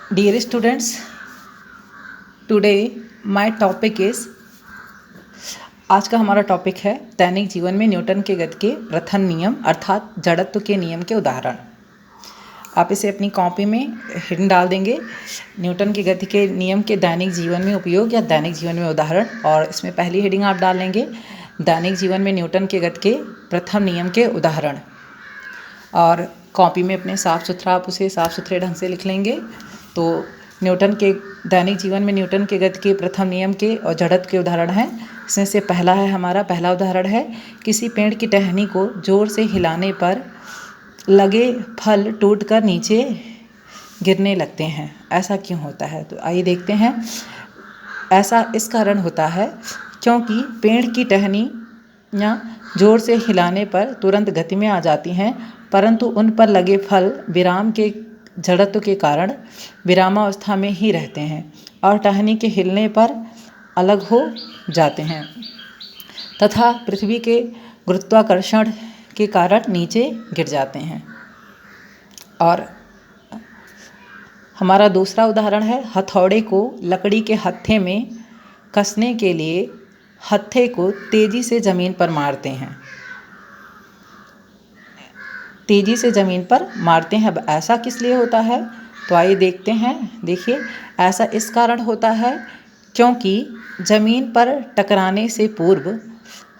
Dear students, today my topic is आज का हमारा टॉपिक है दैनिक जीवन में न्यूटन के गति के प्रथम नियम अर्थात जड़त्व के नियम के उदाहरण। आप इसे अपनी कॉपी में हिडन डाल देंगे, न्यूटन की गति के नियम के दैनिक जीवन में उपयोग या दैनिक जीवन में उदाहरण, और इसमें पहली हेडिंग आप डाल लेंगे दैनिक जीवन में न्यूटन के गति के प्रथम नियम के उदाहरण। और कॉपी में अपने साफ़ सुथरा आप उसे साफ़ सुथरे ढंग से लिख लेंगे। तो न्यूटन के दैनिक जीवन में न्यूटन के गति के प्रथम नियम के और जड़त्व के उदाहरण हैं। इसमें से पहला उदाहरण है, किसी पेड़ की टहनी को जोर से हिलाने पर लगे फल टूटकर नीचे गिरने लगते हैं, ऐसा क्यों होता है? तो आइए देखते हैं। ऐसा इस कारण होता है क्योंकि पेड़ की टहनियाँ जोर से हिलाने पर तुरंत गति में आ जाती हैं, परंतु उन पर लगे फल विराम के जड़त्व के कारण विरामावस्था में ही रहते हैं और टहनी के हिलने पर अलग हो जाते हैं तथा पृथ्वी के गुरुत्वाकर्षण के कारण नीचे गिर जाते हैं। और हमारा दूसरा उदाहरण है, हथौड़े को लकड़ी के हत्थे में कसने के लिए हत्थे को तेजी से ज़मीन पर मारते हैं। अब ऐसा किस लिए होता है? तो आइए देखते हैं। देखिए, ऐसा इस कारण होता है क्योंकि ज़मीन पर टकराने से पूर्व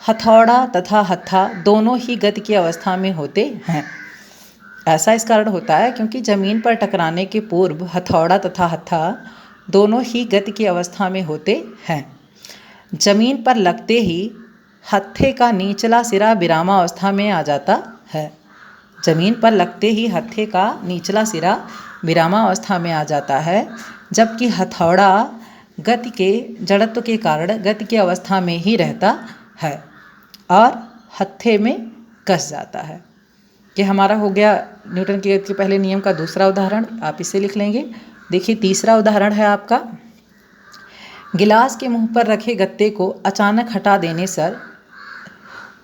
हथौड़ा तथा हत्था दोनों ही गति की अवस्था में होते हैं। ऐसा इस कारण होता है क्योंकि ज़मीन पर टकराने के पूर्व हथौड़ा तथा हत्था दोनों ही गति की अवस्था में होते हैं। ज़मीन पर लगते ही हत्थे का निचला सिरा विरामावस्था में आ जाता है। ज़मीन पर लगते ही हत्थे का निचला सिरा विरामावस्था में आ जाता है, जबकि हथौड़ा गति के जड़त्व के कारण गति की अवस्था में ही रहता है और हत्थे में कस जाता है। ये हमारा हो गया न्यूटन की गति के पहले नियम का दूसरा उदाहरण। आप इसे लिख लेंगे। देखिए, तीसरा उदाहरण है आपका, गिलास के मुंह पर रखे गत्ते को अचानक हटा देने से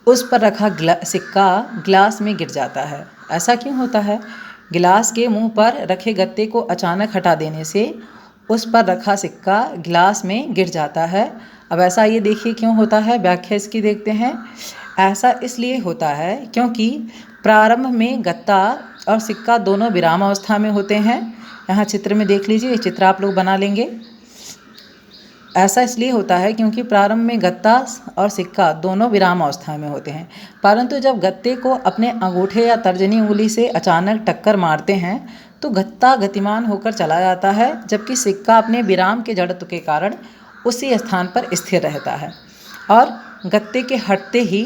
उस पर रखा सिक्का गिलास में गिर जाता है। ऐसा क्यों होता है? गिलास के मुंह पर रखे गत्ते को अचानक हटा देने से उस पर रखा सिक्का गिलास में गिर जाता है। अब ऐसा ये देखिए क्यों होता है, व्याख्या इसकी देखते हैं। ऐसा इसलिए होता है क्योंकि प्रारंभ में गत्ता और सिक्का दोनों विरामावस्था में होते हैं। यहाँ चित्र में देख लीजिए, ये चित्र आप लोग बना लेंगे। ऐसा इसलिए होता है क्योंकि प्रारंभ में गत्ता और सिक्का दोनों विरामावस्था में होते हैं, परंतु जब गत्ते को अपने अंगूठे या तर्जनी उंगली से अचानक टक्कर मारते हैं तो गत्ता गतिमान होकर चला जाता है, जबकि सिक्का अपने विराम के जड़त्व के कारण उसी स्थान पर स्थिर रहता है और गत्ते के हटते ही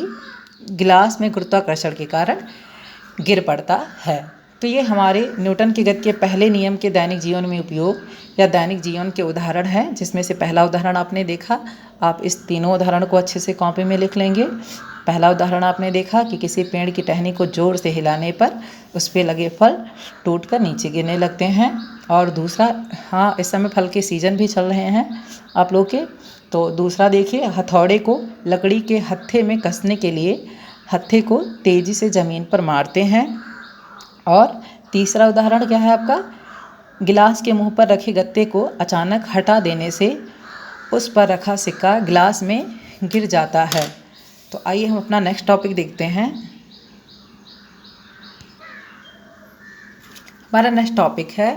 गिलास में गुरुत्वाकर्षण के कारण गिर पड़ता है। तो ये हमारे न्यूटन की गति के पहले नियम के दैनिक जीवन में उपयोग या दैनिक जीवन के उदाहरण हैं, जिसमें से पहला उदाहरण आपने देखा। आप इस तीनों उदाहरण को अच्छे से कॉपी में लिख लेंगे। पहला उदाहरण आपने देखा कि किसी पेड़ की टहनी को जोर से हिलाने पर उस पर लगे फल टूटकर नीचे गिरने लगते हैं। और दूसरा, हाँ, इस समय फल के सीजन भी चल रहे हैं आप लोग के। तो दूसरा देखिए, हथौड़े को लकड़ी के हत्थे में कसने के लिए हत्थे को तेज़ी से ज़मीन पर मारते हैं। और तीसरा उदाहरण क्या है आपका, गिलास के मुंह पर रखे गत्ते को अचानक हटा देने से उस पर रखा सिक्का गिलास में गिर जाता है। तो आइए हम अपना नेक्स्ट टॉपिक देखते हैं। हमारा नेक्स्ट टॉपिक है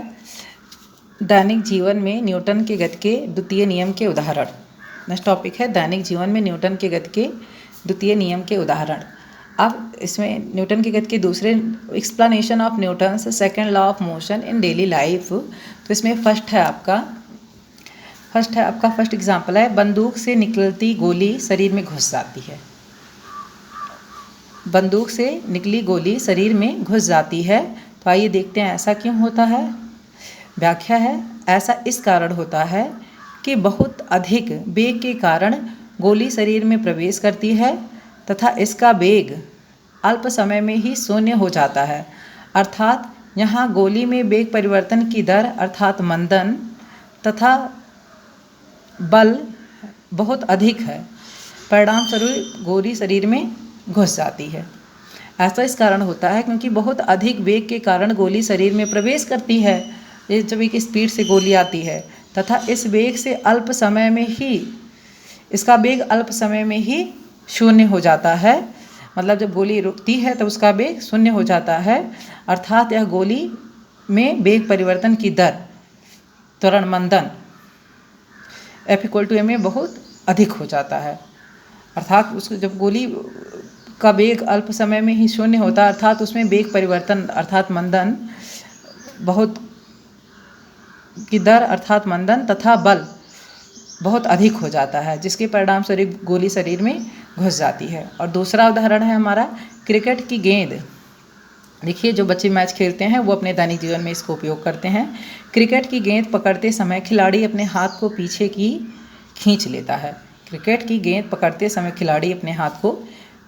दैनिक जीवन में न्यूटन के गति के द्वितीय नियम के उदाहरण। नेक्स्ट टॉपिक है दैनिक जीवन में न्यूटन के गति के द्वितीय नियम के उदाहरण। अब इसमें न्यूटन की गति के दूसरे explanation of Newton's second law of motion in daily life. तो इसमें फर्स्ट एग्जाम्पल है, बंदूक से निकलती गोली शरीर में घुस जाती है। बंदूक से निकली गोली शरीर में घुस जाती है। तो आइए देखते हैं ऐसा क्यों होता है। व्याख्या है, ऐसा इस कारण होता है कि बहुत अधिक वेग के कारण गोली शरीर में प्रवेश करती है तथा इसका वेग अल्प समय में ही शून्य हो जाता है। अर्थात यहाँ गोली में वेग परिवर्तन की दर अर्थात मंदन तथा बल बहुत अधिक है, परिणामस्वरूप गोली शरीर में घुस जाती है। ऐसा इस कारण होता है क्योंकि बहुत अधिक वेग के कारण गोली शरीर में प्रवेश करती है ये जब एक स्पीड से गोली आती है तथा इस वेग से अल्प समय में ही इसका वेग अल्प समय में ही शून्य हो जाता है, मतलब जब गोली रुकती है तो उसका वेग शून्य हो जाता है, अर्थात यह गोली में वेग परिवर्तन की दर त्वरण मंदन F=ma में बहुत अधिक हो जाता है। अर्थात उसको जब गोली का वेग अल्प समय में ही शून्य होता है, अर्थात उसमें वेग परिवर्तन अर्थात मंदन बहुत की दर अर्थात मंदन तथा बल बहुत अधिक हो जाता है, जिसके परिणाम स्वरूप गोली शरीर में घुस जाती है। और दूसरा उदाहरण है हमारा क्रिकेट की गेंद। देखिए, जो बच्चे मैच खेलते हैं वो अपने दैनिक जीवन में इसको उपयोग करते हैं। क्रिकेट की गेंद पकड़ते समय खिलाड़ी अपने हाथ को पीछे की खींच लेता है। क्रिकेट की गेंद पकड़ते समय खिलाड़ी अपने हाथ को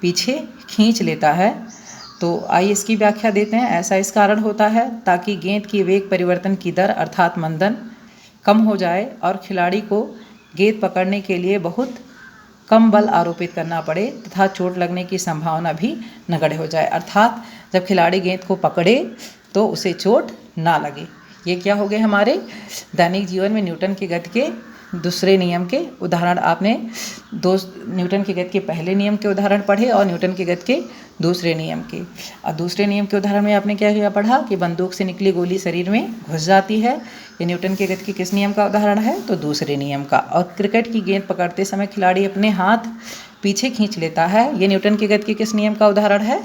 पीछे खींच लेता है। तो आइए इसकी व्याख्या देते हैं। ऐसा इस कारण होता है ताकि गेंद की वेग परिवर्तन की दर अर्थात मंदन कम हो जाए और खिलाड़ी को गेंद पकड़ने के लिए बहुत कम बल आरोपित करना पड़े तथा चोट लगने की संभावना भी नगण्य हो जाए। अर्थात जब खिलाड़ी गेंद को पकड़े तो उसे चोट ना लगे। ये क्या हो गए हमारे दैनिक जीवन में न्यूटन के गति के दूसरे नियम के उदाहरण। आपने न्यूटन के गति के पहले नियम के उदाहरण पढ़े और न्यूटन के गति के दूसरे नियम के। और दूसरे नियम के उदाहरण में आपने क्या पढ़ा कि बंदूक से निकली गोली शरीर में घुस जाती है। ये न्यूटन के गति के किस नियम का उदाहरण है? तो दूसरे नियम का। और क्रिकेट की गेंद पकड़ते समय खिलाड़ी अपने हाथ पीछे खींच लेता है, ये न्यूटन के गति के किस नियम का उदाहरण है?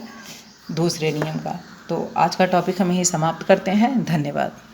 दूसरे नियम का। तो आज का टॉपिक हम यही समाप्त करते हैं। धन्यवाद।